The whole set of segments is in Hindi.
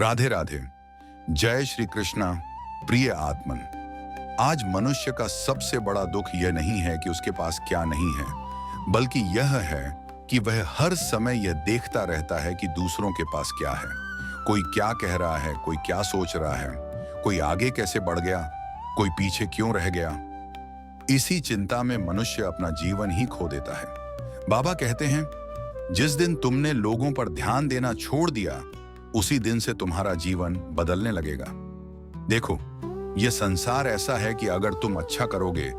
राधे राधे। जय श्री कृष्णा। प्रिय आत्मन, आज मनुष्य का सबसे बड़ा दुख यह नहीं है कि उसके पास क्या नहीं है, बल्कि यह है कि वह हर समय यह देखता रहता है कि दूसरों के पास क्या है। कोई क्या कह रहा है, कोई क्या सोच रहा है, कोई आगे कैसे बढ़ गया, कोई पीछे क्यों रह गया। इसी चिंता में मनुष्य अपना जीवन ही खो देता है। बाबा कहते हैं, जिस दिन तुमने लोगों पर ध्यान देना छोड़ दिया, उसी दिन से तुम्हारा जीवन बदलने लगेगा। देखो, यह संसार ऐसा है कि अगर तुम अच्छा करोगे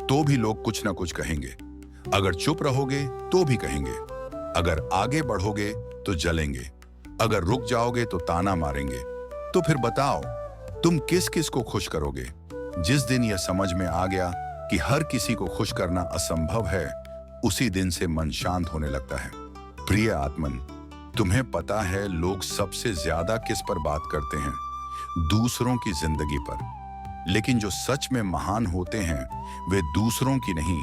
तो भी लोग कुछ ना कुछ कहेंगे, अगर चुप रहोगे तो भी कहेंगे, अगर आगे बढ़ोगे तो जलेंगे, अगर रुक जाओगे तो ताना मारेंगे। तो फिर बताओ, तुम किस किस को खुश करोगे? जिस दिन यह समझ में आ गया कि हर किसी को खुश करना असंभव है, उसी दिन से मन शांत होने लगता है। प्रिय आत्मन, तुम्हें पता है लोग सबसे ज्यादा किस पर बात करते हैं? दूसरों की जिंदगी पर। लेकिन जो सच में महान होते हैं, वे दूसरों की नहीं,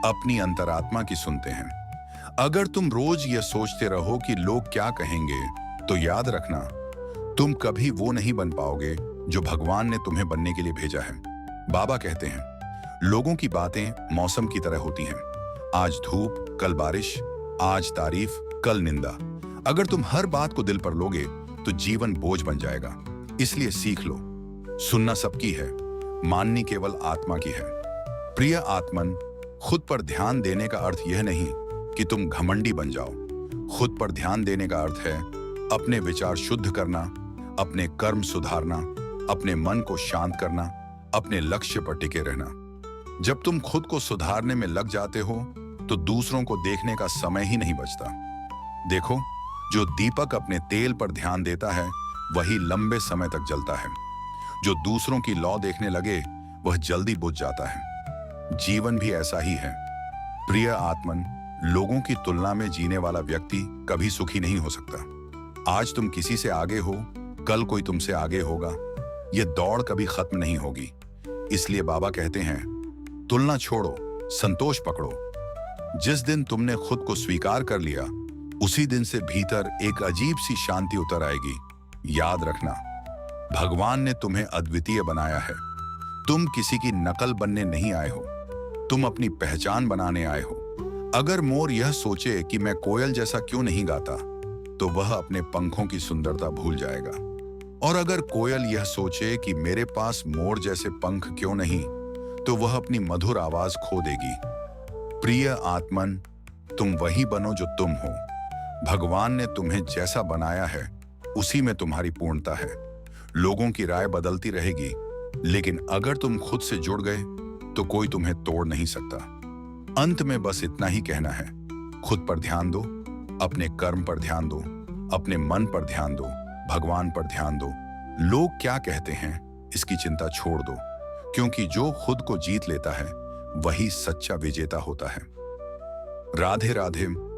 अपनी अंतरात्मा की सुनते हैं। अगर तुम रोज यह सोचते रहो कि लोग क्या कहेंगे, तो याद रखना, तुम कभी वो नहीं बन पाओगे जो भगवान ने तुम्हें बनने के लिए भेजा है। बाबा कहते हैं, लोगों की बातें मौसम की तरह होती हैं। आज धूप, कल बारिश, आज तारीफ, कल निंदा। अगर तुम हर बात को दिल पर लोगे तो जीवन बोझ बन जाएगा। इसलिए सीख लो, सुनना सबकी है, माननी केवल आत्मा की है। प्रिय आत्मन, खुद पर ध्यान देने का अर्थ यह नहीं कि तुम घमंडी बन जाओ। खुद पर ध्यान देने का अर्थ है अपने विचार शुद्ध करना, अपने कर्म सुधारना, अपने मन को शांत करना, अपने लक्ष्य पर टिके रहना। जब तुम खुद को सुधारने में लग जाते हो तो दूसरों को देखने का समय ही नहीं बचता। देखो, जो दीपक अपने तेल पर ध्यान देता है वही लंबे समय तक जलता है। जो दूसरों की लौ देखने लगे वह जल्दी बुझ जाता है। जीवन भी ऐसा ही है। प्रिय आत्मन, लोगों की तुलना में जीने वाला व्यक्ति कभी सुखी नहीं हो सकता। आज तुम किसी से आगे हो, कल कोई तुमसे आगे होगा। यह दौड़ कभी खत्म नहीं होगी। इसलिए बाबा कहते हैं, तुलना छोड़ो, संतोष पकड़ो। जिस दिन तुमने खुद को स्वीकार कर लिया, उसी दिन से भीतर एक अजीब सी शांति उतर आएगी। याद रखना, भगवान ने तुम्हें अद्वितीय बनाया है। तुम किसी की नकल बनने नहीं आए हो, तुम अपनी पहचान बनाने आए हो। अगर मोर यह सोचे कि मैं कोयल जैसा क्यों नहीं गाता, तो वह अपने पंखों की सुंदरता भूल जाएगा। और अगर कोयल यह सोचे कि मेरे पास मोर जैसे पंख क्यों नहीं, तो वह अपनी मधुर आवाज खो देगी। प्रिय आत्मन, तुम वही बनो जो तुम हो। भगवान ने तुम्हें जैसा बनाया है, उसी में तुम्हारी पूर्णता है। लोगों की राय बदलती रहेगी, लेकिन अगर तुम खुद से जुड़ गए तो कोई तुम्हें तोड़ नहीं सकता। अंत में बस इतना ही कहना है, खुद पर ध्यान दो, अपने कर्म पर ध्यान दो, अपने मन पर ध्यान दो, भगवान पर ध्यान दो। लोग क्या कहते हैं, इसकी चिंता छोड़ दो, क्योंकि जो खुद को जीत लेता है वही सच्चा विजेता होता है। राधे राधे।